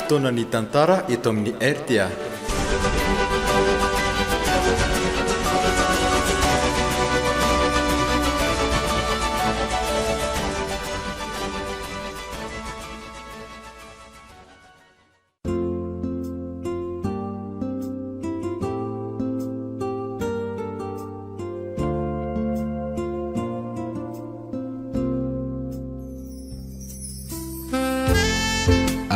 fotoana ny tantara eto amin'ny RTA.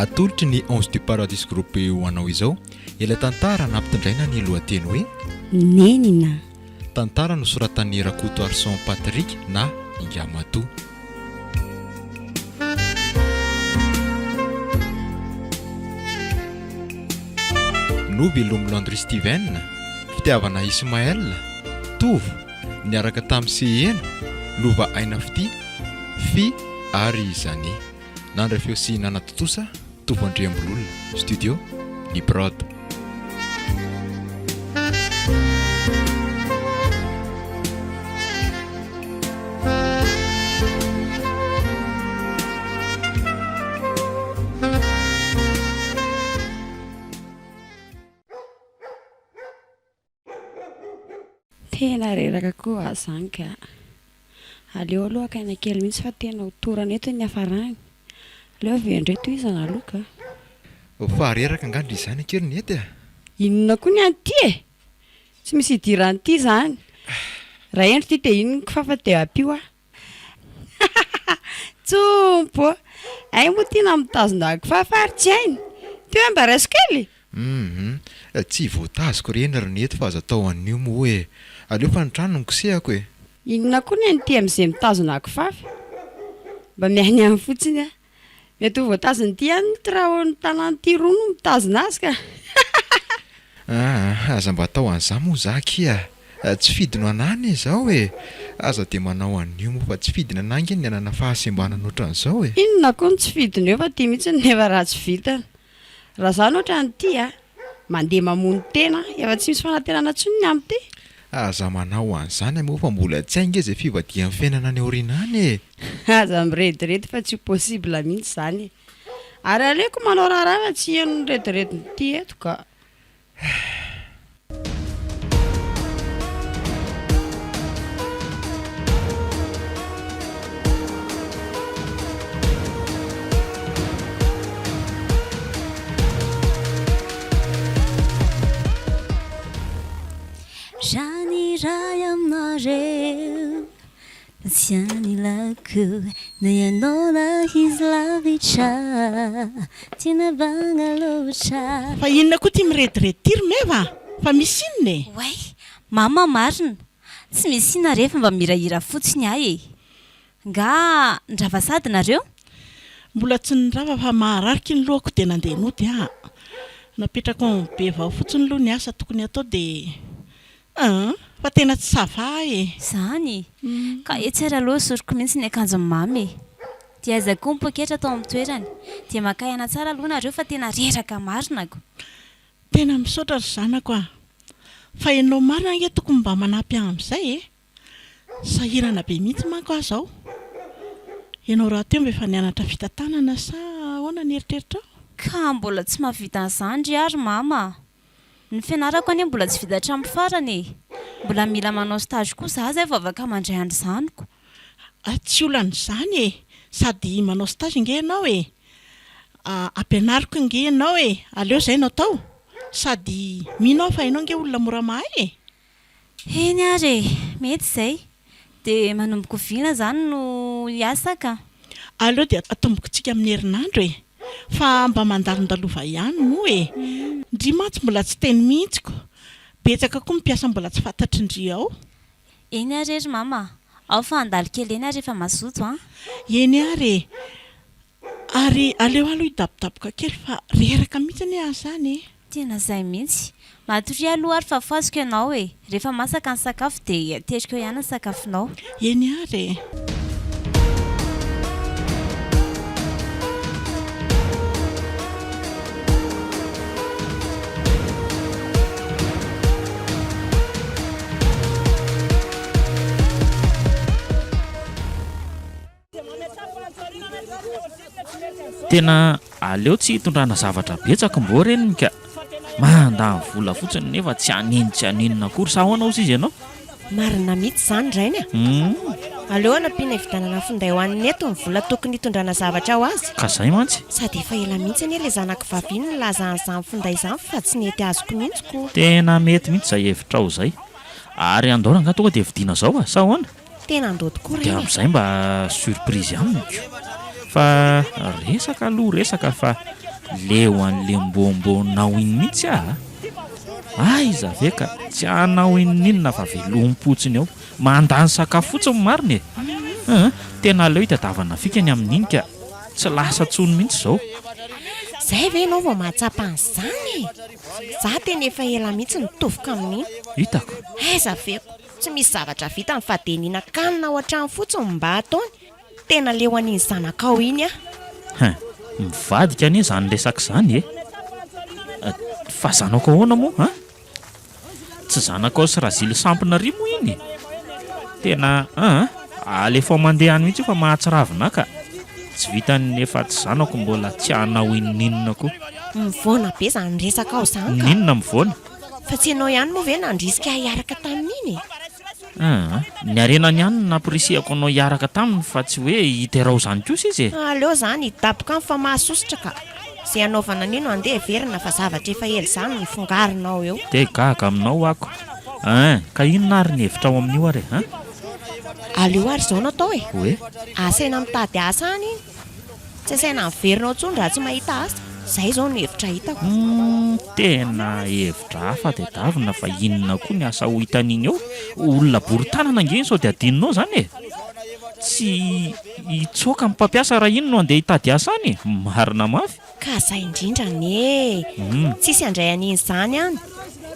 Atolotry ny 11 du paradis groupe ho anao izao ilay tantara nampitondraina ny lohateny hoe nenina. Tantara nosoratan'ny Rakoto Arson Patrick na Ingamato. Noby Lomolandry Steven, fitiavana Ismaël, Tovo, niaraka tamin'ny Sehena, lova aina fity, Fi ary izany. Nandra feo sy nanatotosa Tovo Andriambololona, studio ny Brod. Tena reraka koa azany ka. Aleo aloha akaina kely mihitsy fa tena hotorana eto ny hafarany. Leo vendreto izana aloka. Fa reraka angandry izany kely ny ety. Inona koa ny anty e? Tsy misy idirany ity zany. Raha endro ty dia inona kofa dia apio ah. Tsompo. Ay moa tina mitazona kifafaritsy ainy. Teo embarrasse-kely. Tsy voatazoko reny ry ny ety fa azo atao an'io moa hoe aleo fa ny trano nikosehako e. Inona koa ny anty amin'izay mitazona kifafy? Mba mihainy amin'ny fotsiny ah. Mety ho voatazony ty any traon'ny tanan'ity roa no mitazona azy ka. Aza mba atao an'izay moa zakia. Tsy fidino anany izao e. Aza dia manao an'io moa fa tsy fidina anangy ny anana fahasembanana ohatran'izao e. Inona koa ny tsy fidino eo fa ty mihitsy nefa raha tsy vitana. Raha zany ohatran'ity ah, mandeha mamono tena efa tsy misy fanantenana intsony ny amty. Aza manao an'izany moa fa mbola tsy hainga izay fivadian'ny fiainana any aorianany e. Aza mirediredy fa tsy possible mihitsy zany. Ary aleko manao raharaha fa tsy heno rediredy ty eto ka. Janiray aminareo tsy anilako na ianao na izy lavitra tiana banga loatra. Fa inona koa ty mirediredy ty rimeva? Fa misy inona e? Way, mama marina. Tsy misy inona rehefa mba mirahira fotsiny ahy e. Nga ndrava sady nareo? Mbola tsy nirava fa maharariky ny lohako dia nandeha nody ah. Napetrako be vao fotsiny loha ny asa tokony atao dia fa tena tsy sava e. Zany. Ka etsara aloha soroko mihitsy ny akanjon'ny mamy. Dia aiza koa mipoketra atao amin'ny toerany. Dia makahana tsara aloha nareo fa tena reraka marinako. Tena misaotra ry zanako ah. Fa ianao marina ange tokony mba manampy amin'izay e. Sahirana be mihitsy manko aho zao. Ianao raha teo mba efa nianatra fitantanana sa ahoana ny eritreritra? Ka mbola tsy mahavita an'izany ary mama. Ny fianarako anie mbola tsy vita hatramin'ny farany e. Mbola mila manao stage koa za zay vao afaka mandray andry zaniko. Tsy olan'izany e. Sady manao stage nge ianao e. Ampianariko nge ianao e. Aleo zay no atao. Sady minao fa ianao nge olona mora mahay e. Eny ary mety izay. Dia manomboko viana zany no hiasa ka. Aleo dia atomboko tsika amin'ny herinandro e. Fa mba mandarindalova ihany moa e. Ndry mantsy mbola tsy teny mihitsiko. Betsaka koa mpiasa mbola tsy fantatry ndry ao. Eny ary ry mama. Ao fa andalo kely eny ary efa mazoto ah. Eny ary. Ary aleo aloha hidabodaboka kely fa reraka mihitsy ny azany e. Tena izay mihitsy. Matory aloha ary fa fazoko ianao e. Rehefa masaka ny sakafo dia aterika eo ihany ny sakafonao. Eny ary. tena aleo tsy hitondrana zavatra betsaka mbô reniny ka mandany vola fotsiny nefa tsy aninina akory sa ahoana ozy izy ianao marina mihitsy zany rainy aleo anampiana hividanana finday ho an'ny eto ny vola tokony hitondrana zavatra ho azy ka zay mantsy sady efa ela mihitsy anie ilay zanaka vaviny ny lazan'izany finday izany fa tsy nety azoko mihitsiko tena mety mihitsy zay hevitra ao zay ary andao ranga tonga dia vidiana zao sa ahoana tena andao tokoa dia rainy amin'izay mba surprise aminy fa resaka aloha resaka fa leo an'le mbomboanao iny mihitsy aiza ve ka tsy anao ininina fa velom-potsiny ao mandany sakafo fotsiny mariny tena aleo hitadiavana fikany amin'iny ka tsy lasa tsony mihitsy zao zay ve ianao vao mahatsapa an'izany za tena efa ela mihitsy nitovoka amin'iny hitako aiza veko tsy misy zavatra vita ny fadeniana kanina ao an-trano fotsiny mba ataony tena leo an'iny zanakao iny mivadika anie zany resaka zany fa zanako ahoana moa tsy zanakao sy razily sampina ry moa iny tena alefa mandeha any mihitsy fa mahatsiravina ka tsy vitany efa tsy zanako mbola tsy anao ininina koa mivoana be zany resaka ao zany ka ninona mivoana fa tsy ianao ihany moa ve nandrisika hiaraka tamin'iny ny arenany ihany nampirisiako anao hiaraka taminy fa tsy hoe hiterao zany kosa izy aleo zany hidaboka any fa mahasositra ka zay anaovana nino andeha verina fa zavatra efa ely zany ny fongarinao eo de gaga aminao ako ka inona ary ny hevitra ao amin'io ary aleo ary zao natao hoe asaina mitady asa any iny tsy asaina miverinao tsony raha tsy mahita asa zay zao ny hevitra hitako tena hevitra hafa de davina fa inona koa ny asa ho hitan'iny eo olona bory-tanana angeny sao de adinonao zany tsy hitsoaka ny mpampiasa raha iny no andeha hitady asa any marina mafy ka zay indrindra tsisy andray an'iny zany any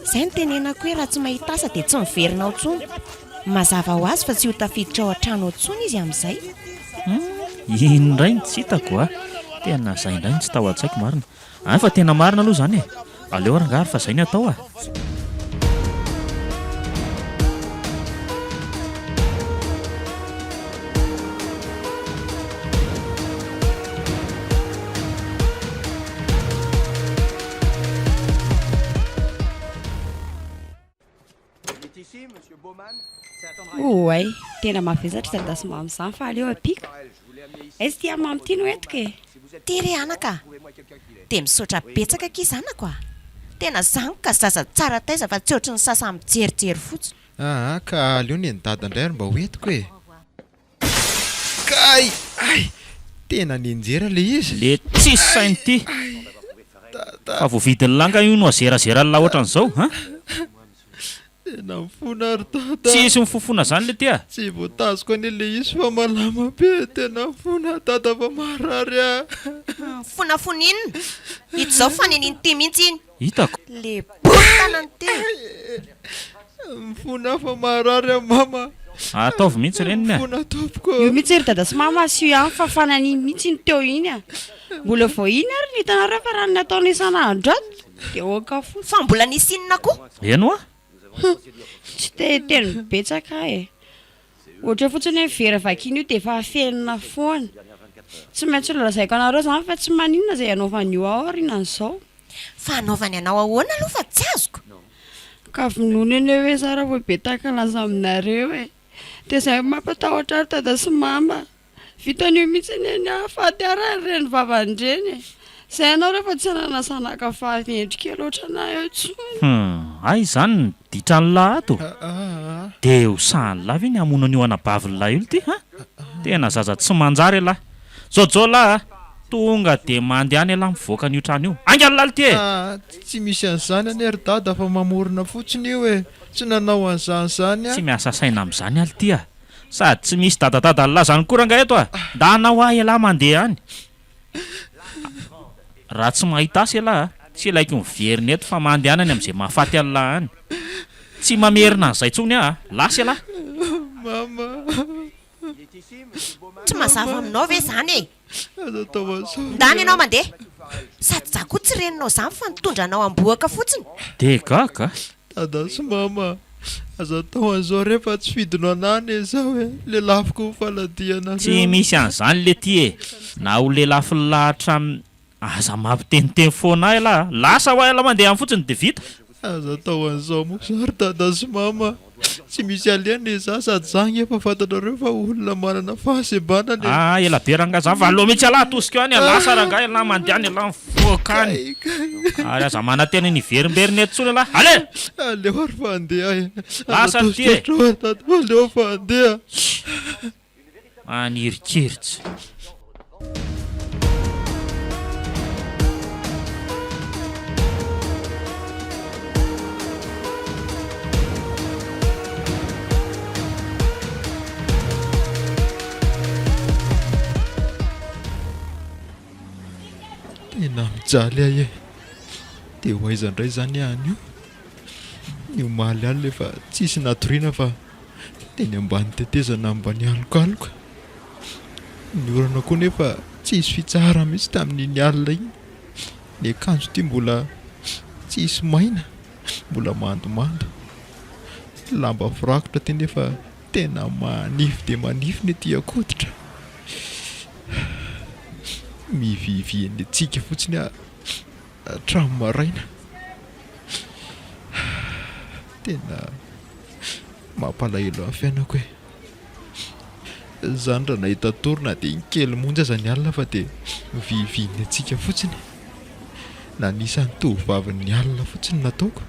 zay ny tenenako hoe raha tsy mahita asa de tsy miverinao tsony mazava ho azy fa tsy ho tafiditra ao an-trano ao tsony izy amin'izay indray ny tsy hitako tena zay indray ny tsy tao an-tsaiko marina fa tena marina aloha zany aleo arangary fa zay ny atao oay tena mavesatra tsy adasy mamy zany fa aleo apika aizy tia mamy tia no etiko tery anaka de misaotra betsaka ki zanako tena zany ka zaza tsara taiza fa tsy ohatry ny sasa mijerijery fotsiny ka aleo ny dada indray ary mba hoetiko kay tena ninjera le izy le tsisy sainy ty fa voavidiny langa io no azerazera la ohatran'izao tena mifona ary dada tsisy mifofona zany le tya tsy voatazoko anie le izy fa malama be tena mifona dada fa marary fonafona inona ito zao faneniny ty mihitsy iny hitako le botanany ty mifona fa marary mama ataovy mihitsy reniny mifona topoko io mihitsy ery dada sy mama sy io ihany fa fananiny mihitsy ny teo iny mbola vao iny ary ny hitanareo fa raha ny ataony isan'andro ato de oka fo fa mbola nisy inona koa eno tsy teny betsaka ohatra fotsiny hoe vera vakiny io de efa afelina foana tsy maintsy lazaiko anareo zany fa tsy maninona zay anaovan'io ao arinan'izao fa anaovany anao ahoana aloha fa tsy azoko ka vonono eny hoe zara vo betaka laza aminareo de zay mampatahotra ary dada sy mama vitan'io mihitsy eny afaty ara reny vavandreny zay anao rehefa tsy anana sanaka fahaendrika loatra na eo tsony ay zany ditra ny lahy ato de ho sahany lavy ny hamonan'io anabaviny lahy io ty tena zaza tsy manjary lahy zao lahy tonga de mandeha any lahy mivoaka an'io trano io angany laly ty tsy misy an'izany any ary dada fa mamorona fotsiny io tsy nanao an'izany zany tsy miasa saina amin'izany aly ty sady tsy misy dadadada ny lahy zany koa ranga eto da anao ahy lahy mandeha any raha tsy mahita asy lahy tsy ilaiko miveriny eto fa mandehanany amin'izay mahafaty an'lahy any tsy mamerina an'izay tsony lasy lahy mama tsy mazava aminao ve zany ndany ianao mandeha sady za koa tsy reninao zany fa nitondra anao amboaka fotsiny de gaga dada sy mama aza tao an'izao rehefa tsy fidino anany izao hoe lelafiko faladiana tsy misy an'izany le ty e na ho lelafy lahatra aza mampiteniteny foana ahy laha lasa ho ela mandeha amin'ny fotsiny dia vita aza tao an'izao moa zary dada sy mama tsy misy aliana izaho sady zany efa fantatrareo fa olona manana fahasembanany ela be rangaza fa aloha mihitsy alahy tosika any lasa ranga ela mandeha ela mivoaka any ary aza manantena ny verimberiny eto tsony alahy ale aleo ary fandeha lasa ny ty e aleo fandeha anirikeritry tena mijaly ahy e dia ho aiza indray zany any io ny omaly alina efa tsisy natoriana fa teny ambany tetezana ambany alokaloka ny orana koa nefa tsisy fitsara mihitsy tamin'iny alina iny ny akanjo ty mbola tsisy maina mbola mandomando lamba firakotra ty nefa tena manify dia manify ny ty akoditra mivivian'ny tsika fotsiny trano maraina tena mampalahelo amin'ny fiainako hoe zany raha nahita torina dia inkely monjy aza ny alina fa dia mivivian'ny atsika fotsiny na nisan'ny tovivavin'ny alina fotsiny nataoko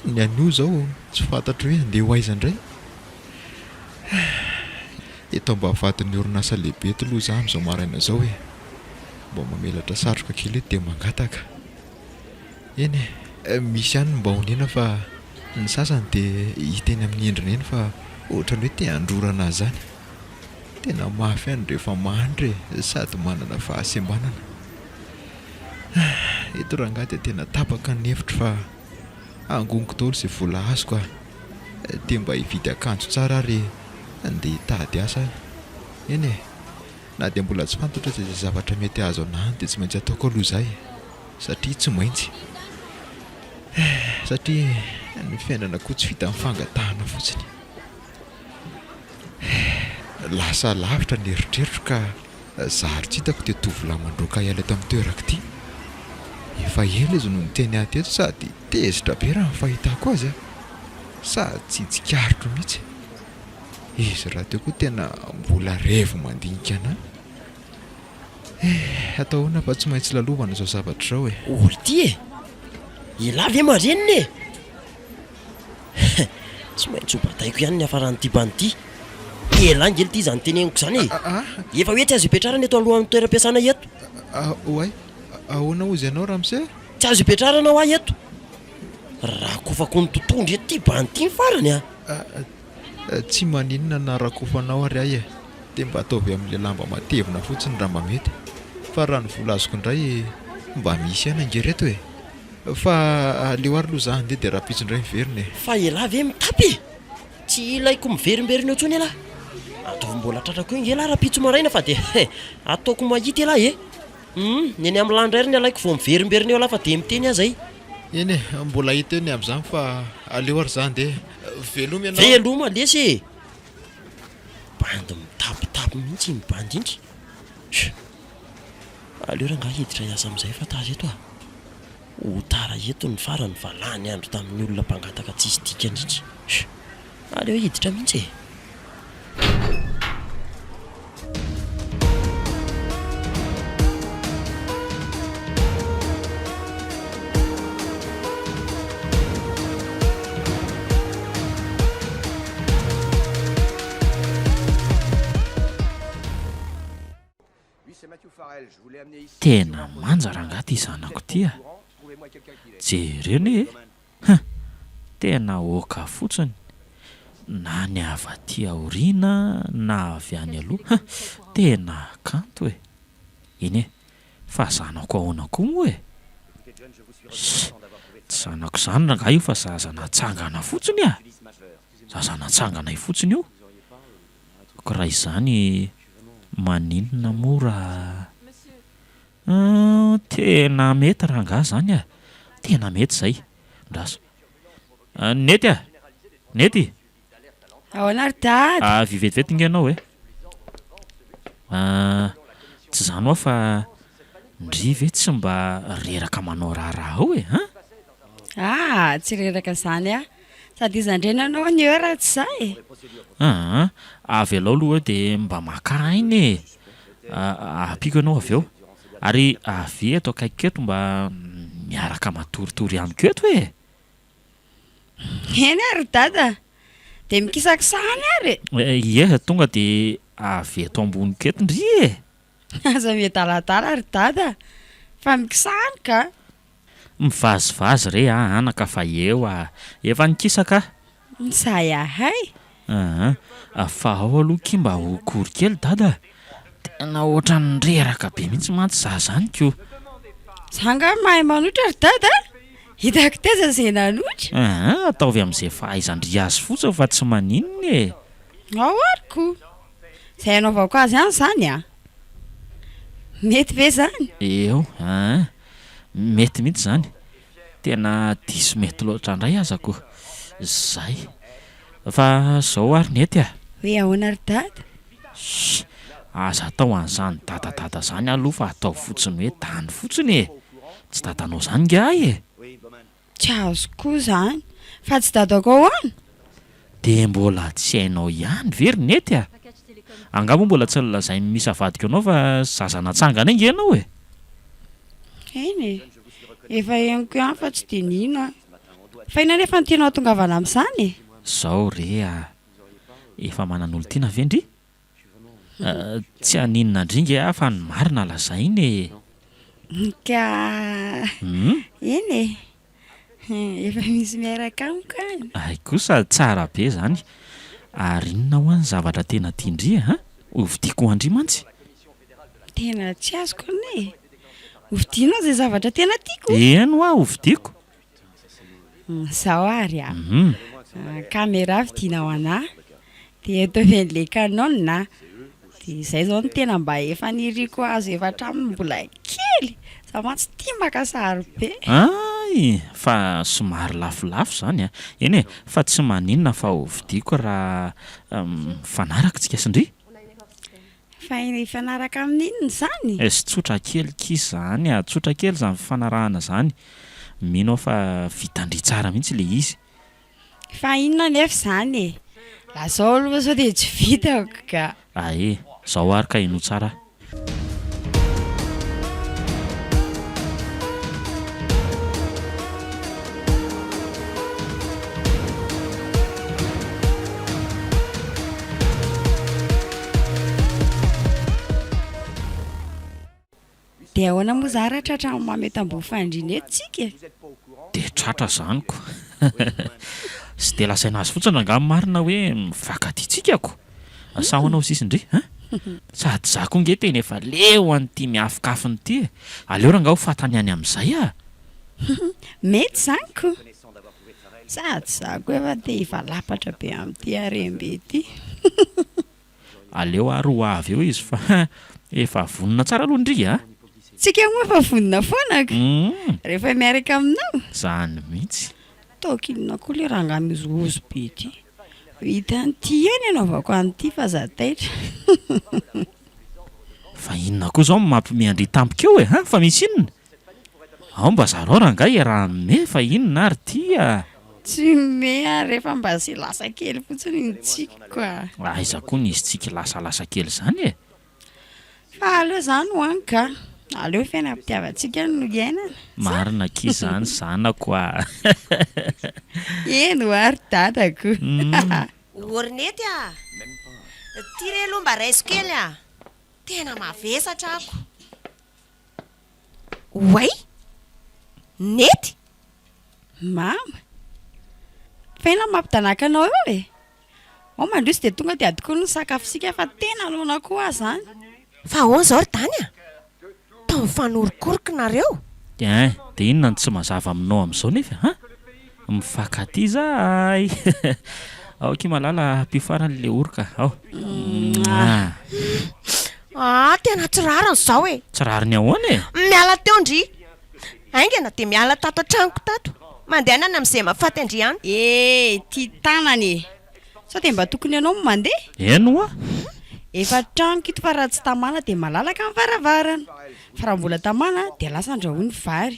ny anio zao tsy fantatro hoe andeha ho aiza indray eto mba vadin'ny orinasa lehibe toloha za amin'izao maraina zao hoe mba mamelatra satroka kely dia mangataka eny misy ihany mba honena fa ny sasany dia hiteny amin'ny endrina eny fa ohatrany hoe te handrorana zany tena mafy any rehefa mandry sady manana fahasembanana eto rangahy dia tena tapaka ny hevitra fa angoniko daholo izay vola azoko dia mba hividy akanjo tsara ary andeha hitady asa eny na dia mbola tsy fantatra izay zavatra mety azo anany dia tsy maintsy ataoko aloha izahay satria tsy maintsy satria ny fiainana koa tsy vita mifangatahana fotsiny lasa lavitra ny eritreritro ka zary tsy hitako dia tovolahy mandroaka iala eto amin'ny toerako ity efa ela izy no niteny ahy teto sady tezitra be raha ny fahitako azy sady tsy tsikarotro mihitsy izy raha teo koa tena mbola revo mandinika anahy atahoana fa tsy maintsy lalovana izao zavatra izao olo ty e ilavy e mareniny e tsy maintsy ho bataiko ihany ny afaran'ity ban'ity elangely ity izany teneniko izany e efa hoe tsy azo hipetrarana eto alohan'ny toeram-piasana eto oay ahoana ozy ianao ramose tsy azo hipetrarana ho ahy eto raha kofako ny tontondry eto ty ban'ity ny farany tsy maninona na rakofanao ary ahy dia mba ataovy amin'ilay lamba matevina fotsiny raha mba mety fa raha ny vola azoko indray mba misy ihany angereto e fa aleo ary aloha za andeha dia raha pitsindray miveriny fa elavy e mitapy tsy ilaiko miverimberina eo ntsony elahy ataovy mbola tratrako io ngela raha pitso maraina fa dia ataoko mahita elahy e ny any amin'ny landrairy ny alaiko vao miverimberina eo alahy fa dia miteny azay eny e mbola hita eo ny amin'izany fa aleo ary za andeha veloma ianao veloma lesy e bandy mitapitapy mihitsy ny bandy indry aleo raha ngahy hiditra hiasa amin'izay fa tazy eto ho tara eto ny farany valany andro tamin'ny olona mpangataka tsisy dika indrindry aleo hiditra mihitsy e tena manja rangahy ty zanako ty jereny tena oka fotsiny na ny avy aty aoriana na avy any aloha tena kanto e iny e fa zanako ahoana koa moa e tsy zanako zany rangahy io fa zaza natsangana fotsiny zaza natsangana io fotsiny io ko raha izany maninona mora tena mety rangahy zany tena mety zay ndraso nety nety ahoana ry dada vivetivety inga ianao e tsy zany hoa fa ndry ve tsy mba reraka manao raharaha ao e tsy reraka zany a sady izandrenanao ny eo raha tsy za e avy alao aloha dia mba maka iny e apiko ianao avy eo ary avy eto akaiky eto mba miaraka matoritory amiko eto e eny ary dada dia mikisakisahany ary tonga dia avy eto amboniko eto ndry e aza miadaladala ary dada fa mikisahany ka mivazivazy re anaka fa eo efa nikisaka zay ahay fa ao aloha ky mba ho kory kely dada tena ohatra nyreraka be mihitsy mantsy za zany ko zanga mahay manotra ry dada hitako teza zay nanotra ataovy amin'izay fahaizandry azy fotsiny fa tsy maninona e ao aryko zay anaovako azy any zany mety ve zany eo mety mihitsy zany tena diso mety loatra ndray azako zay fa zao ary nety hoe ahoana ry dada aza atao an'izany dadadada zany aloha fa atao fotsiny hoe tany fotsiny e tsy dadanao zany ngahy e tsy azo koa zany fa tsy dadako ao any dia mbola tsy hainao ihany very nety angamba mbola tsy nylazay misy avadika anao fa zazanatsangana inga ianao e eny efa henoko ihany fa tsy dia nino fa ina nefa ny tianao tongavana amin'izany e zao re efa manan'olo tiana ve ndry tsy haninona indringa fa ny marina lazainy ka eny efa misy miaraka amiko any ay kosa tsara be zany ary inona ho any zavatra tena tiandry hovidiako andry mantsy tena tsy azoko ne hovidianao zay zavatra tena tiako eno hovidiako zao ary kamera vidianao anahy dia ataovy an'le canona dia izay zao no tena mba efa niriko azo efa hatraminy mbola kely za mantsy tia maka sary be ay fa somary lafolafo zany eny e fa tsy maninona fa hovidiako raha fanaraka tsika sindry fa fanaraka amin'inona zany sy tsotra kely kis zany tsotra kely zany fanarahana zany mino fa vitandry tsara mihitsy le izy fa inona nefa zany e lazao aloha sao dia tsy vitako ka zao ary ka ino tsara dia ahoana moa za raha tratra mamety ambony fandriana etsika dia tratra zanyko sy dia lasaina azy fotsiny angamy marina hoe mifakatitsika ko sa hoanao sisindry sady za koa nge tena efa leo an'ity miafokafiny ity aleo raha nga ho fatany any amin'izay mety zany ko sady za koa efa te hivalapatra be amin'ity arembe ity aleo ary ho avy eo izy fa efa vonona tsara aloha ndry tsika moa efa vonona foanaka rehefa miaraka aminao zany mihitsy taokinona koa le raha ngamizozo be ity hita nyty eny anaovako an'ity fa za taitra fa inona koa zao mampimeandry tampika eo fa misy inona ao mba zarao raha nga raha me fa inona ary ty tsy me rehefa mba zay lasa kely fotsiny nitsika aiza koa nizy tsika lasalasa kely zany fa aleo zany ho any ka aleo fiainam-pitiavantsika no iainana marina ki zany zanako eno ary dadako orinety ty re aloha mba raiso kely tena mavesatra ako way nety mama fa ina mampitanaka anao eo ao mandroso dia tonga dia adiko ny sakafosika fa tena alona koa zany fa ahoana zao ry tany tao mifanorokoroko nareo dia inona ny tsy mazava aminao amin'izao nefa mifankaty zahay aoky malala mpifaran'le oroka ao tena tsy rarany zao tsy rariny ahoana miala teo ndry aingana dia miala tato an-tranoko tato mandehanana amin'izay mahafaty andriana tia tanany sao dia mba tokony ianao mandeha eno a efa tranoko ito fa raha tsy tamana dia malalaka amin'ny varavarana fa raha mbola tamana dia lasa andrahoiny vary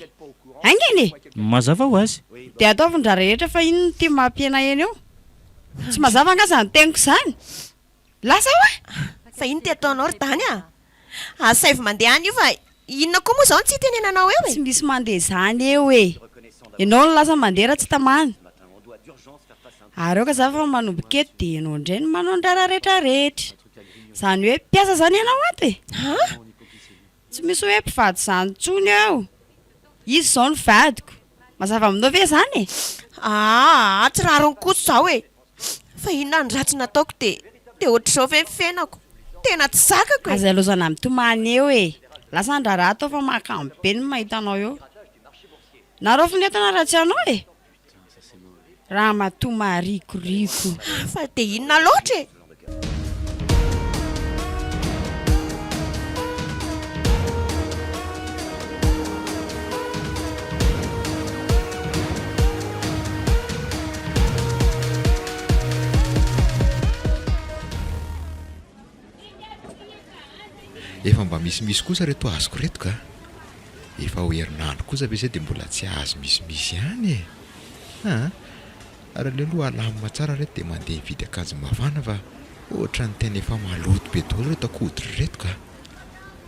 aingany mazava ho azy dia ataovindra rehetra fa ino no tia mampiana eny eo tsy mazava angaza ny teniko izany lasa hoe fa ino ty ataonao ry tany asaivy mandeha any io fa inona koa moa izao no tsy tenenanao eo tsy misy mandeha izany eo ianao no lasa mandeha raha tsy tamana ary eo ka za fa manomboka eto dia ianao indray no manao ny rara rehetrarehetra izany hoe mpiasa izany ianao ato tsy misy hoe mpivady izany tsony eo izy izao ny vadiko mazava aminao ve izany tsy rarony koso izao fa inona ny ratsy nataoko dia ohatr'izao ve mifenako tena tsy zakako aza lozana mitomany eo lasa andraraha atao fa mahakamo be ny mahitanao eo nareo finentana raha tsy anao raha matoma rikoriko fa dia inona loatra efa mba misimisy kosa reto azoko reto ka efa ho herinandro kosa ve zay dia mbola tsy azo misimisy ihany ary le aloha alamina tsara reto dia mandeha mividy akanjo mavana fa ohatra ny tena efa maloto be daholo reto akodry reto ka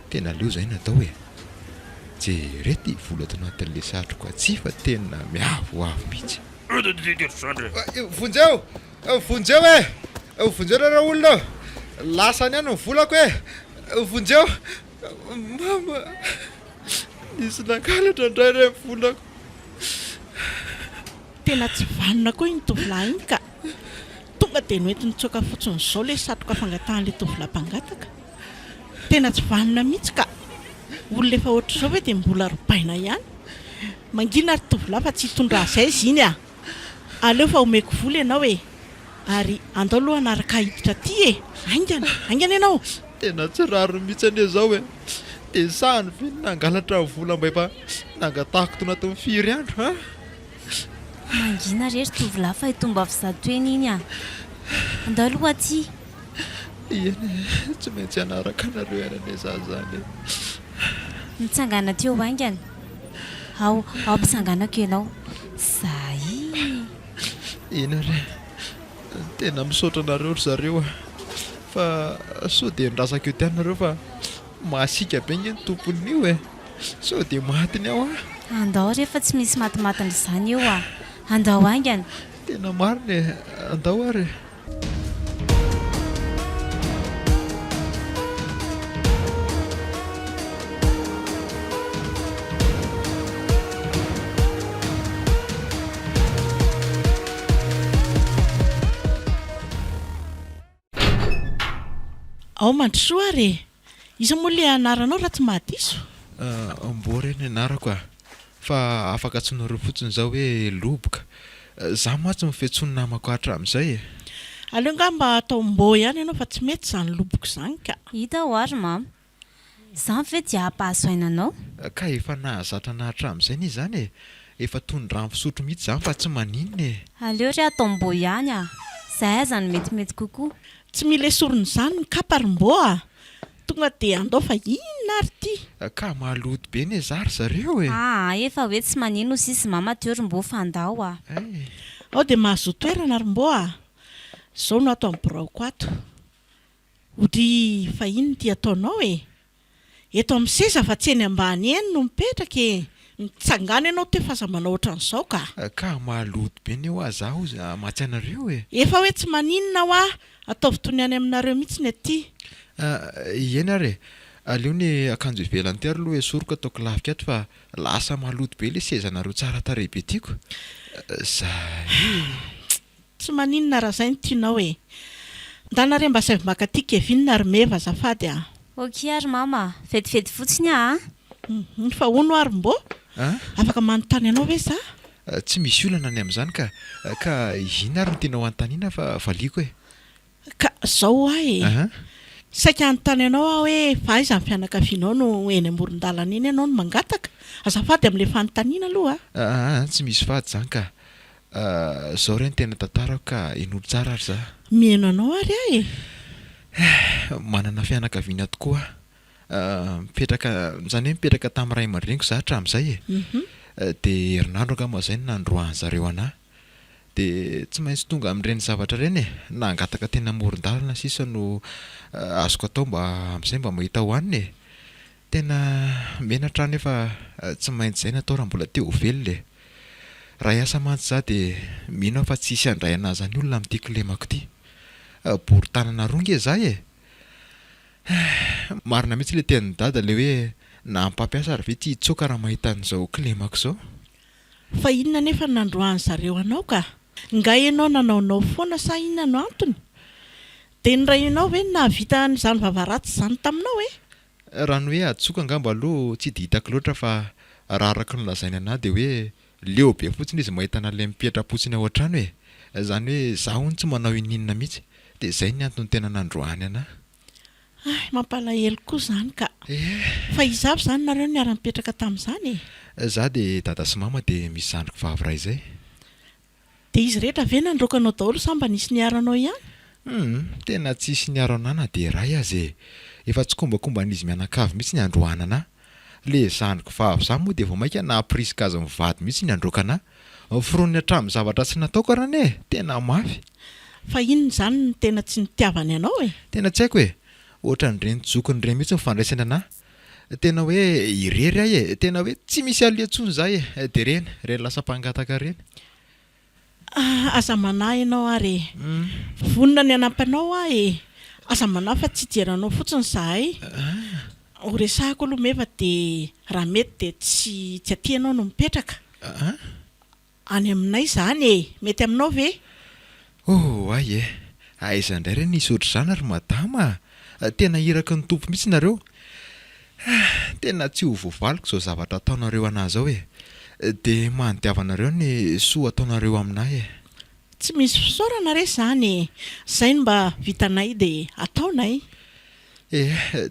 tena leo zay natao jereto vola ato anatin'le satroko tsy fa tena miavoavo mihitsy vonjeo vonjeo raha olona lasany ihany ny volako vonjeo mama nisy nangalatra indray re volako tena tsy vanona koa iny tovolahy iny ka tonga dia noentiny tsoaka fotsiny izao le satroka fangatahan'le tovolahy-mpangataka tena tsy vanona mihitsy ka olona efa ohatr'izao hoe dia mbola robaina ihany mangina ary tovolahy fa tsy hitondra azay izy iny aleo fa omeko vola ianao ary andao aloha anaraka hiditra aty aingana ianao tena tsy raro mihitsy ane zao dia sahany ve nangalatra vola mba efa nangatahako to anatin'ny firy andro mangina rery tovolahy fa hitomba fizato eny iny andao aloha aty eny tsy maintsy anaraka anareo anane za zany mitsangana teo aingana ao mpisanganako ianao zay ina re tena misaotra anareo ry zareo fa sao dia nirasaka eo tianareo fa mahasika be ny tompony io sao dia matiny aho andao rehefa tsy misy matimatiny izany eo andao aingana tena mariny andao ary ao mandrosoa ary iza moa le anaranao raha tsy mahadiso mboreny anarako fa afaka tsonareo fotsiny izao hoe loboka za matsy mifetsony namako hatramin'izay aleo nga mba atao mbo ihany ianao fa tsy mety izany loboka izany ka hita ho ary mama izany ve dia hampahasoainanao ka efa nahazatra nahatramin'izay ny izany efa tondra fisotro mihitsy izany fa tsy maninona aleo ry atao mbo ihany izay aza no metimety kokoa tsy mila esorona izany ny kaparym-bo tonga dia andao fa inona ary ty ka mahaloto be ny zary zareo efa hoe tsy manino sisy mama teo rym-bo fandao ao dia mahazo toerana rym-bo izao no ato amin'ny biraoko ato hodry fa ino ty ataonao eto amin'ny seza fa tsy eny ambany eny no mipetraka mitsangana ianao teo fahazamanao ohatran'izao ka mahaloto be ny eo azaho matsy anareo efa hoe tsy maninona ataovy tony any aminareo mihitsy ny aty ena re aleo ny akanjo ivelany ty ary aloha esoroka ataoko lafika ato fa lasa mahaloto be le sezanareo tsara tarehibe tiako zay tsy maninona raha izay ny tianao ndanare mba savy maka ty kevinina ary meva zafady ok ary mama vetivety fotsiny fa ono ary mbo afaka manontany anao ve za tsy misy olana ny amin'izany ka ina ary no tianao anontaniana fa valiako ka zao saika anontany ianao aho hoe fa aiza ny fianakavianao no eny amoron-dalana eny ianao no mangataka azafady amin'ilay fanontaniana aloha tsy misy fady zany ka zao ireny tena tantarako ka enolo tsara ary za mihaino anao ary ahy manana fianakaviana tokoa mipetraka zany hoe mipetraka tamin'ny ray aman-dreniko za hatramin'izay dia herinandro angamba izay no nandroahan zareo anahy dia tsy maintsy tonga amin'ireny zavatra ireny nangataka tena amoron-dalana sisa no azoko atao mba amin'izay mba mahita hohaniny tena menatra nefa tsy maintsy izay natao raha mbola teo velona raha hiasa mantsy za dia mino fa tsisy handray anazy any olona amin'ity kilemako ity bory tanana ronga izahay marina mihitsy ilay tenin'ny dada ilay hoe na mpampiasa ary ve tsy hitsoaka raha mahita an'izao kilemako izao fa inona nefa nandroany zareo anao ka nga ianao nanaonao foana sa inona no antony dia nyray ianao hoe nahavita n'izany vavaratsy izany taminao raha ny hoe atsoka angamba aloha tsy dia hitako loatra fa raha araka ny lazainy anahy dia hoe leo be fotsiny izy mahita an'ilay mipetra-potsiny ao an-trano zany hoe za hono tsy manao ininona mihitsy dia izay ny antony tena nandroany anahy mampalahelo koa izany ka fa izavy izany nareo no niara-nipetraka tamin'izany za dia dada sy mama dia misy zandriko vavy ray izay dia izy rehetra ve nandrokanao daholo samba nisy niaranao ihany tena tsisy niaro anahy na dia ray azy efa tsy kombakomban'izy mianakavy mihitsy ny androany anahy le zandriko vavy za moa dia vao maika nahapriska azy mivady mihitsy ny androka anahy fironiny hatramin'ny zavatra tsy nataoko rahane tena mafy fa inona izany ny tena tsy nitiavany ianao tena tsy haiko ohatra n'ireny jokony ireny mihitsy mifandraisana anahy tena hoe irery ahy tena hoe tsy misy aliantsony za dia reny lasa mpangataka reny aza manahy ianao ary vonona ny anampanao aza manahy fa tsy jeranao fotsiny zahay ho resahako aloha mefa dia raha mety dia tsy atianao no mipetraka any aminay izany mety aminao ve aiza indray reny nisy ohatr'izany ary madama tena hiraka ny tompo mihitsy nareo tena tsy ho voavaliko izao zavatra ataonareo anahy zao dia manodiavanareo ny soa ataonareo aminahy tsy misy fisaorana re izany izay no mba vitanay dia ataonay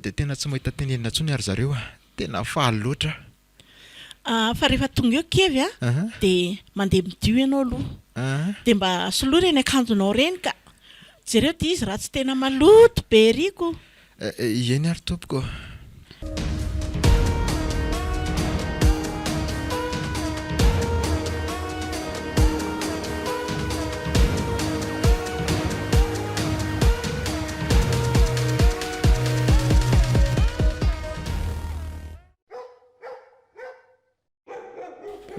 dia tena tsy mahita tenenina ntsony ary zareo tena faly loatra fa rehefa tonga eo kevy dia mandeha midio ianao aloha dia mba soloa reny akanjonao reny ka jereo dia izy raha tsy tena maloto be riko eny ary tompoko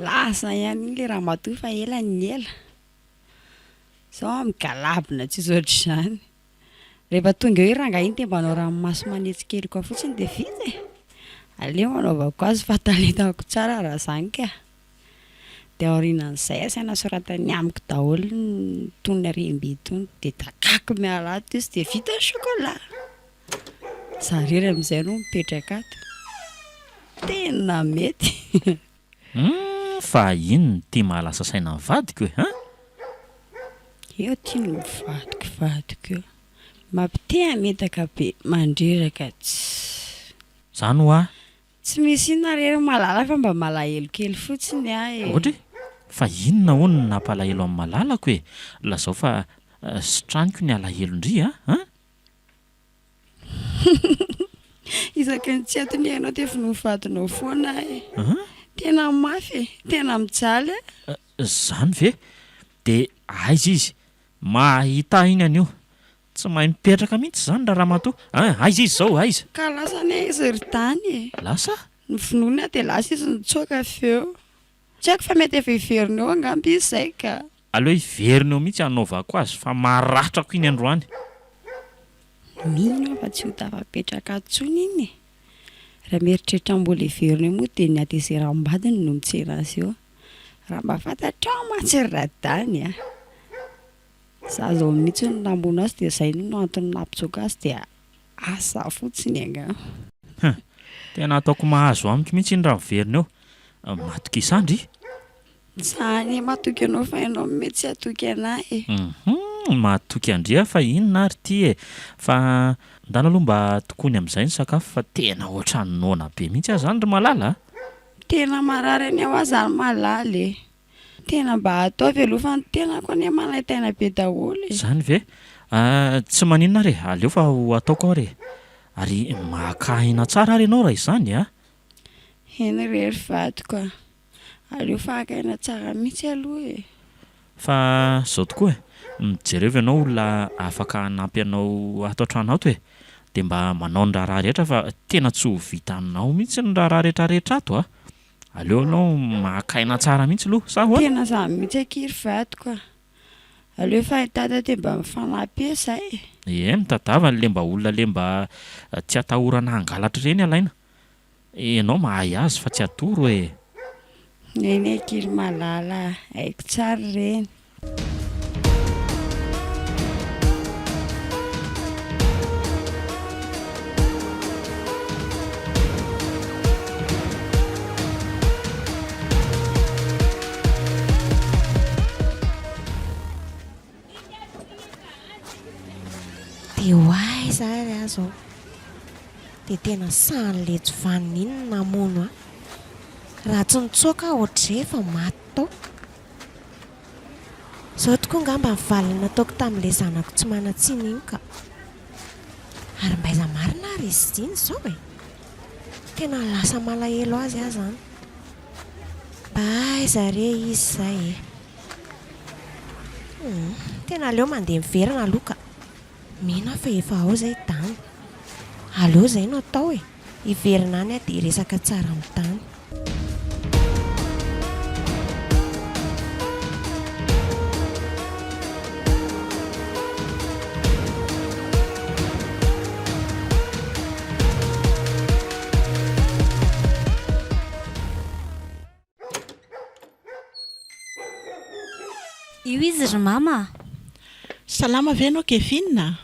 lasa ihany ilay raha matoa fa ela ny ela zao migalabina tsy zoatra izany rehefa tonga hoe ranga iny dia mba anao ranomasy manetsikely koa fotsiny dia vita aleo anaovako azy fa talentako tsara raha izany ka dia aorianan'izay asaina soratany amiko daholo ny tony aremby itony dia takako miala ato izy dia vita ny chocolat zarery amin'izay no mipetraka ato tena mety fa ino tia mahalasa saina mivadiko eo tia no mivadiko eo mampite metaka be mandreraka zany ho tsy misy inona rery malala fa mba malahelo kely fotsiny ohatra fa inona hono nampalahelo amin'ny malalako lazao fa sitraniko ny alahelo indri isaky ny tsy atony hainao dia efa novadinao foana tena mafy tena mijaly zany ve dia aiza izy mahita iny anio tsy mahay mipetraka mihitsy zany raha matoa aiza izy zao aiza ka lasa ny izy rytany lasa ny finoana dia lasa izy nitsoaka feo tsy haiko fa mety efa iverineo angamby izy izay ka aleo iverineo mihitsy anaovako azy fa maratrako iny androany mino fa tsy ho tafapetraka atsony iny raha mieritreritra mbola iverineo moa dia ny ateseram-badiny no mitsera azy eo raha mba fantatrao matsiry radany za zao mihitsy no nambona azy dia izay no antony nampitsoaka azy dia asa fotsiny anga tena ataoko mahazo amiko mihitsy iny raha miverineo matoka isandry zany matoky anao fa ianao mety tsy atoky anahy Mahatoky andrea fa inona ary ty e. Fa ndana aloha mba tokony amin'izay ny sakafo fa tena ohatran'ny nona be mihitsy aho zany ry malala. Tena marary any ao aza ry malala e. Tena mba ataovy aloha fa ny tenako anie manaitaina be daholo e. Zany ve? Tsy maninona re, aleo fa ho ataoko ao re. Ary maka-aina tsara ary ianao raha izany a. Eny rery vadiko a. Aleo fa haka-aina tsara mihitsy aloha e. Fa zao tokoa mijereo ianao olona afaka hanampy anao ato an-trano ato e. Dia mba manao ny raharaha rehetra fa tena tsy ho vitanao mihitsy ny raharaha rehetrarehetra ato a. Aleo ianao maka-aina tsara mihitsy aloha sa hoe? Tena zany mihitsy aky ry vadiko a. Aleo fa hitata te mba mifanampy izay. Mitadava le mba olona le mba tsy atahorana hangalatra ireny alaina. Ianao mahay azy fa tsy atoro e. Eny aky ry malala, haiko tsara ireny. Dia hoay zary aho zao dia tena san'le tsy vanin'ny namono a. Raha tsy nitsoaka aho ohatrefa maty tao. Izao tokoa ngamba ny valiny nataoko tamin'ilay zanako tsy manatsiny iny ka. Ary mbaiza marina ary izy iny izao e. Tena lasa malahelo azy aho zany. Mbaiza re izy izay e. Tena aleo mandeha miverina aloha ka. Mino fa efa ao izay tany. Aleo izay no atao e. Hiverina any aho dia resaka tsara amin'ny tany. Io izy ry mama. Salama ve anao Kevin?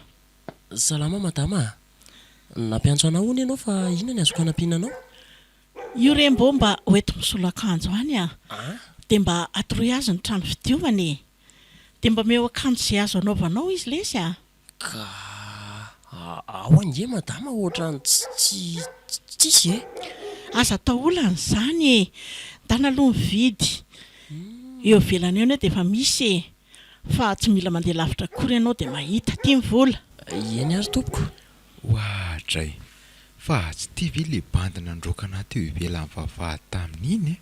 Salama madama. Nampiantso anao hono ianao fa inona ny azoko hanampiana anao? Io rembo mba hoeto misolo-akanjo any a. Dia mba atoroy azy ny trano fidiovany. Dia mba meo akanjo izay azo anaovanao izy lesy a. Ka ao ange madama ohatrany tsisy e. Aza taolana izany e. Dana aloha mividy. Eo ivelany eo dia efa misy e. Fa tsy mila mandeha lavitra kory ianao dia mahita ty mivola. Eny ary tompoko. Ohatray, fa tsy tia ve le bandina androkana teo ivelan'ny vavahady tamin'iny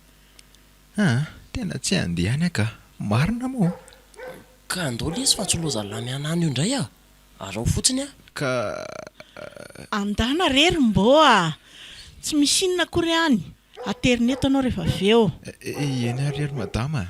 e? Tena tsy handeha any aka. Marina moa. Ka andao lesy fa tsy loza lamy anany io indray a. Arao fotsiny a. Ka Andana rery mboa. Tsy misy inona kory any. Aterina eto anao rehefa avy eo. eny ary madama.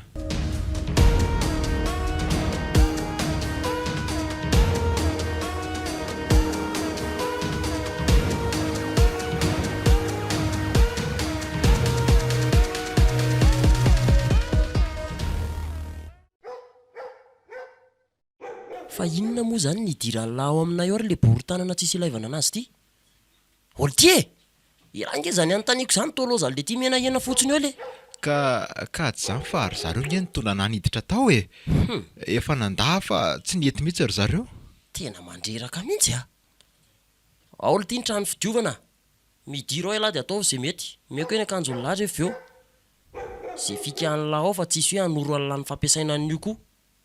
Fa inona moa zany ny idiran'lahy ao aminay ao ary le boron-tanana tsisy ilaivana anazy ty? Olo ty e! Irange zany anontaniako izany toloza le ty mena hena fotsiny eo le. Ka tsy zany fa ry zareo nge nitondra naniditra tao e. Efa nandaha fa tsy nety mihitsy ry zareo. Tena mandreraka mihitsy a. Aolo ty ny trano fidiovana. Midiro ao elahy dia atao izay mety. Meko eny akanjo lahy rehefa eo. Zay fikan'lahy ao fa tsisy hoe hanoro alina ny fampiasaina an'io koa.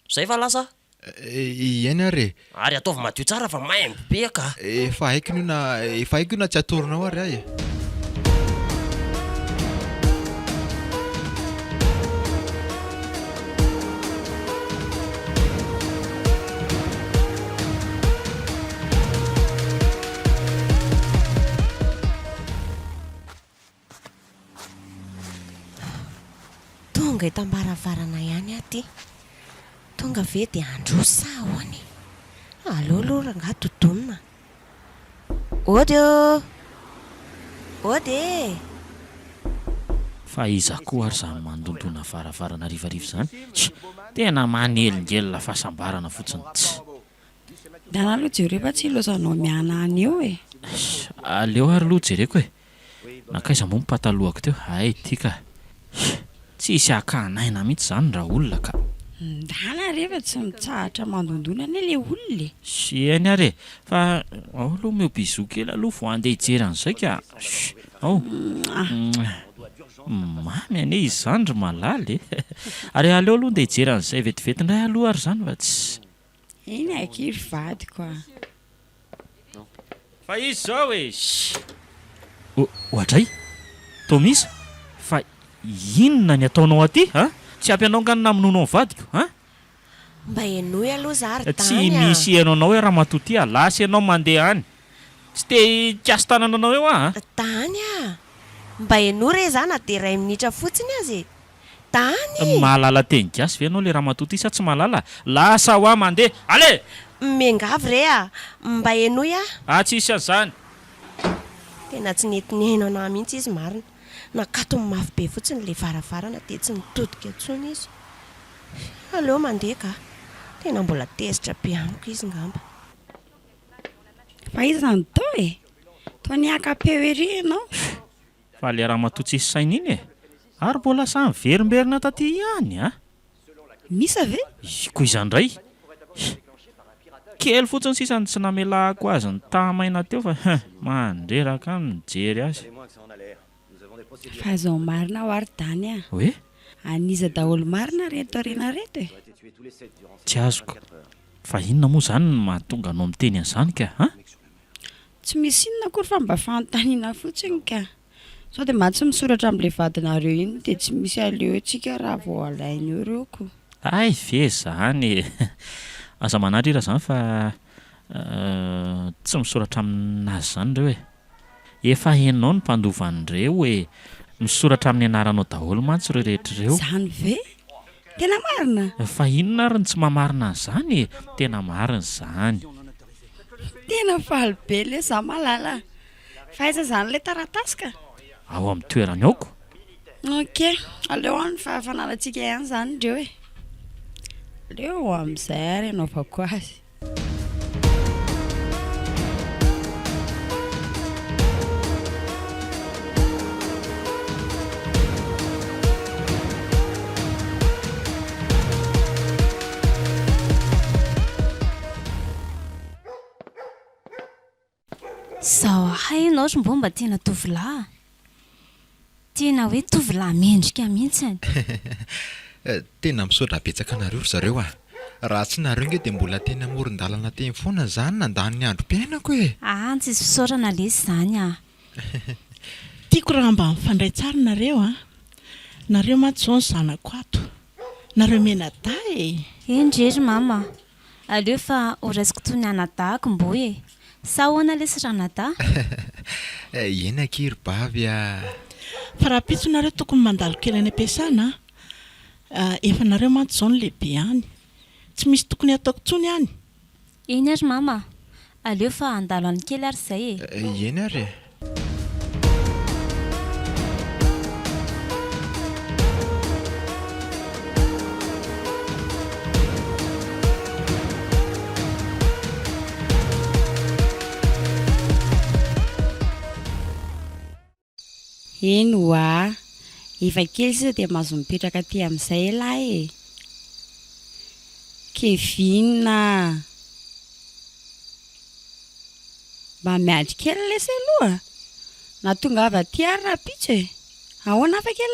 Zay fa lasa? Eny ary. Ary ataovy madio tsara fa maimbo be ka. Efa haiko io na tsy atoronao ary ahy e. Tonga eto ambaravarana ihany aty. Tonga ve dia androsa hoany. Alolo ranga todonina. Odio. Ode. Fa iza koa ary zany mandondona varavarana rivariva zany. Tena manelingelina fahasambarana fotsiny. Dana aloha jereo fa tsy ilozanao miana any eo e. Aleo ary aloha jereko e. Nakaiza moa mipatalohako teo. Ay tika. Tsisy akanaina mihitsy zany raha olona ka. ndana rehefa tsy mitsahatra mandondona ny le olona sy any ary fa ao aloha meo bizo kely aloha vo andeha hijery an'izay ka ao mamy ane izy zany ry malaly ary aleo aloha ndeha hijery an'izay vetivety indray aloha ary zany fa tsy iny akery vadiko a fa izy zao e ohatray tomisa fa inona ny ataonao aty a tsy ampy anao nganona aminonao vadiko a mba enoy aloha za ary tsy misy ianao anao hoe raha matoty lasy ianao mandeha any tsy te kiasy tanana anao eo tany a mba eno re za na de ray minitra fotsiny azy tany mahalala teny gasy ve ianao le raha matoty sa tsy mahalala lasa ho a mandeha ale mengavy re a mba enoy a tsisy an'izany tena tsy netiny hainao na mihitsy izy marina nakatony mafy be fotsiny le varavarana de tsy nitodika ntsony izy aleo mandeha ka tena mbola tezitra be amiko izy ngamba fa izany tao e toa niakapeo ery ianao fa le raha matotsy isy saina iny ary mbola samy verimberina taty ihany a misy ave iko izany ndray kely fotsiny sisany tsy namelahako azy ny tamaina teo fa mandreraka ny mijery azy fa zao marina ho ary tany a hoe aniza daholo marina reto arena reto tsy azoko fa inona moa zany no mahatonga anao miteny an'izany ka tsy misy inona akory fa mba fanontaniana fotsiny ka sao dia matsy misoratra amin'ilay vadinareo iny dia tsy misy aleo antsika raha vao alainy eo reoko ay ve zany aza manatra ira zany fa tsy misoratra aminazy zany ireo efa hainao ny mpandovan'ireo hoe misoratra amin'ny anaranao daholo mantsy ireo rehetrareo zany ve tena marina fa inona ary ny tsy mamarina an'izany tena marina izany tena falibe le za malala fa aiza zany le taratasika ao amin'ny toerany aoko ok aleo any fa fanalatsika ihany zany ndreo aleo amin'izay ary anaovako azy zao hainao ry mbomba tena tovolahy tena hoe tovolahy mendrika mihitsy any tena misaotra betsaka nareo ry zareo raha tsy nareo nge dia mbola teny amoron-dalana teny foana zany nandany ny androm-piainako tsy isy fisaorana lesy zany tiako raha mba mifandray tsara nareo nareo maty zao ny zanako ato nareo menada endrery mama aleo fa horaisiko toy ny anadahako mbo sa hoana lesy ranada ena kiry bavy fa raha pitso nareo tokony mandalo kely any am-piasana efa nareo mantsy zao ny lehibe any tsy misy tokony ataoko tsony any eny ary mama aleo fa andalo any kely ary zay eny ary eny hoa efa kely sisa dia mahazo mipetraka aty amin'izay lahy kevinina mba miandry kely lesy aloha na tonga avy aty ary raha pitso ahoana afaka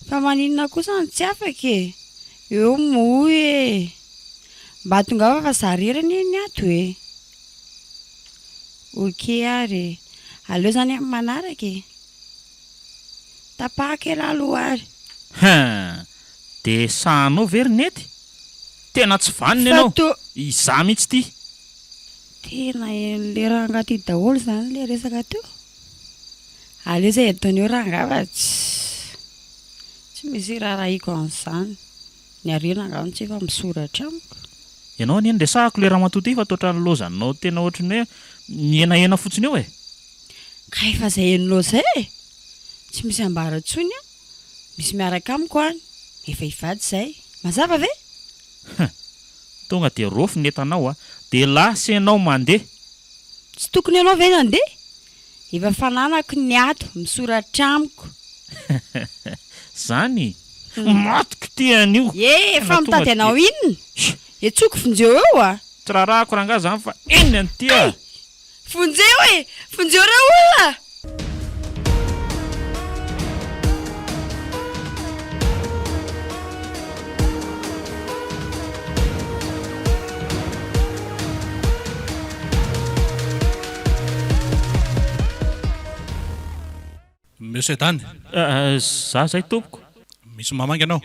fa maninona kosa ny tsy afaka eo moy mba tonga ava fa zarerany eny ato ok ary aleo zany amin'ny manaraka tapahaka ela aloha ary dia sahanao very nety tena tsy vanina ianao izaho mihitsy ty tena le rangaty daholo zany le resaka teo aleo zay ataoneo rangava tsy misy raharaiko an'izany ny arena angano tsy efa misoratra amiko ianao anieny resahako le raha matoty fa toatra ny lozanao tena ohatrany hoe mienahena fotsiny eo ka efa zay enilao zay tsy misy ambarantsony misy miaraka amiko any efa hivady zay mazava ve tonga dia rofy netanao dia lasa ianao mandeha tsy tokony ianao ve nandeha efa fananako ny ato misoratra amiko zany matiko tian'io efa mitady anao inona etsoko fonjeo eo a tsy raharaako ranga zany fa eny any tia fonjeo e fonjeo reo olona Monsieur Tany, za zay tompoko misy mamangy anao?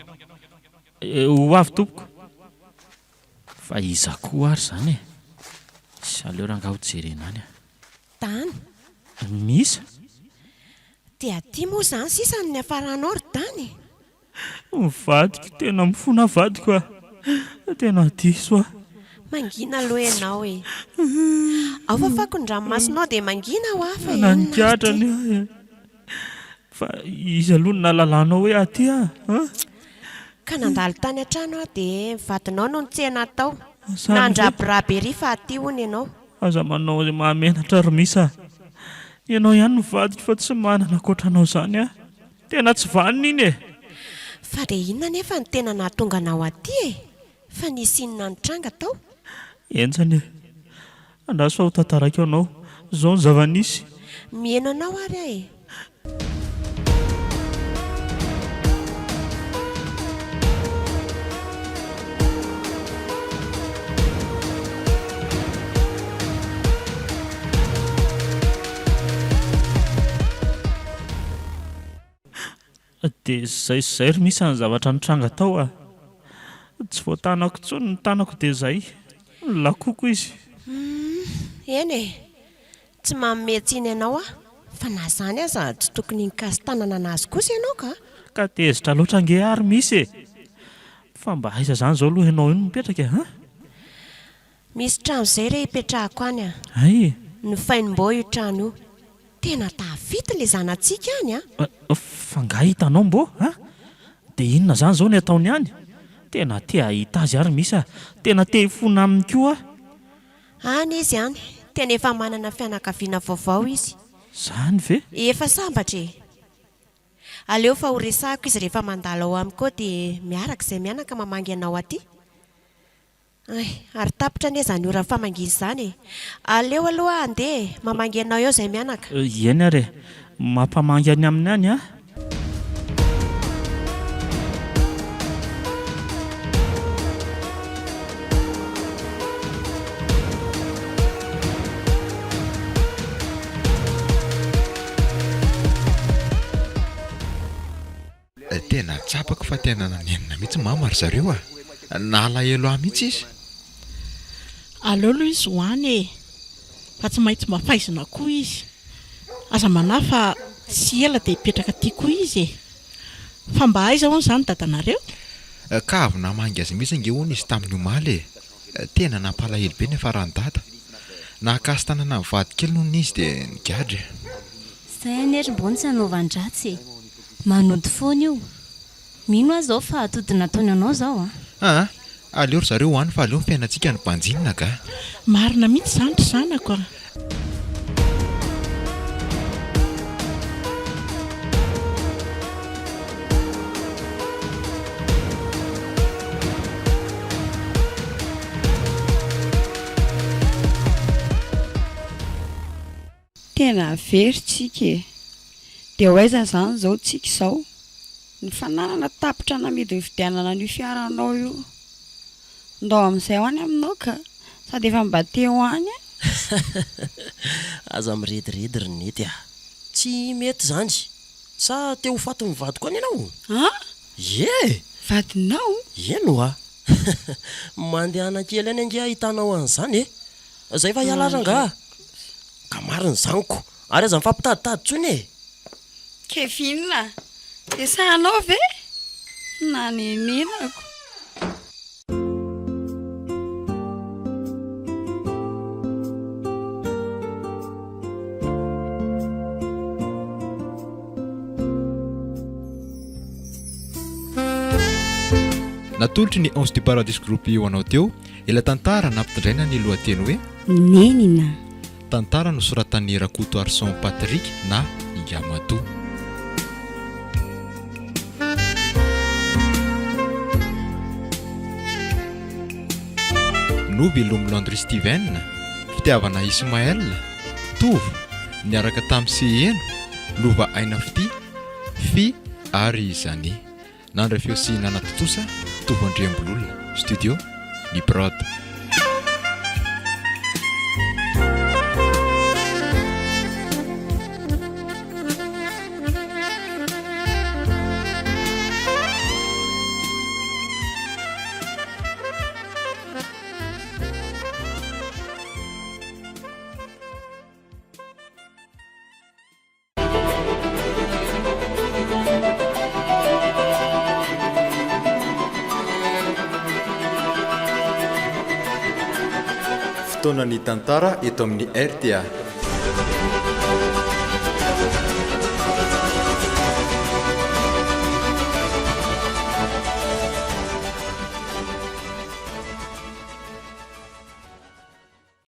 ho avy tompoko fa iza koa ary zany e sy aleo raha nga ho jerenany Tany misy dia ty moa zany sisa ny afaranao ry Tany. mivadiko tena mifona vadiko a tena diso a Mangina aloha ianao e. Ao fa fako ny ranomasinao dia mangina ho afa e. nanikatrany aho fa izy aloha ny nalalanao hoe aty a Ka nandalo tany an-trano aho dia vadinao no nitsena tao. Samy Nandrabirabery fa aty hono ianao. aza manao zay mahamenatra ry misa ianao ihany nivadika fa tsy manana akoatranao zany a tena tsy vanina iny e Fa dia inona nefa ny tena nahatonga anao aty e. Fa nisy inona nitranga tao. enjany e andaso fa ho tantarako anao zao ny zava-nisy Mihaino anao ary aho e. dia zay ry misy ny zavatra nitranga tao a tsy voatanako tsony ny tanako dia zay lakoko izy Eny e. Tsy mamehtsiny ianao ah. Fa na zany aza tsy tokony nikasy tanana anazy kosa ianao ka tezitra loatra nge ary misy e fa mba aiza zany zao aloha ianao iny mipetraka Misy trano zay re hipetrahako any a. ay Ny fainim-bo io trano io. Tena tafity le zanantsika any a. fa nga hitanao mbo dia inona zany zao ny ataony any tena te ahita azy ary misy tena te hifona aminy koa Any izy any. Tena efa manana fianakaviana vaovao izy. zany ve Efa sambatra e. Aleo fa ho resahako izy rehefa mandalo ao amiko dia miaraka izay mianaka mamangy anao aty. Ary tapitra anie zany ora famanginy izany e. Aleo aloha andeha mamangy anao eo izay mianaka. eny ary mampamangy any aminy any a tena tsapako fa tena nanenina mihitsy mama ry zareo nalahelo ahy mihitsy izy aleo aloha izy hoany e fa tsy maintsy mafaizina koa izy aza manahy fa tsy ela dia hipetraka ty koa izy e fa mba aiza hoany zany dadanareo ka avy namangy azy mihitsy nge hono izy tamin'ny omaly tena nampalahelo be nefa rano-dada nahakasy tanana mivady kely noho n'izy dia nigadra zay anery-bony tsy hanaovan-dratsy e manody foana io mino azy zao fa atody nataony anao zao aleo ry zareo hoany fa aleo ny fiainantsika ny mpanjinina ka marina mihitsy zany ry zanako a tena veritsika e dia ho aiza zany zao tsika izao ny fananana tapitra namidy ny fidianana n'io fiaranao io ndao amin'izay ho any aminao ka sady efa mba te ho any aza mirediredy ry nety tsy mety zany sa te ho faty mivady koa any ianao ye vadinao eno mandehana kely any ange hitanao an'izany zay fa hialaranga ka mariny zaniko ary aza mifampitaditady tsony kefinina dia sahanao ve nanenenako natolotry ny 11 du paradis groupe io anao teo ila tantara nampitondraina ny lohateny hoe nenina tantara no soratan'ny Rakoto Arson Patrick na Yamadou. Novy Lomolandry Steven, fitiavana Ismaël, Tovo, niaraka tamin'ny Seheno, Lova Aina Fity, Fy ary Zany. Nandra fiosiana Totosa, Tovo Andriambololona, studio Librod. Fotoana ny tantara eto amin'ny RTA.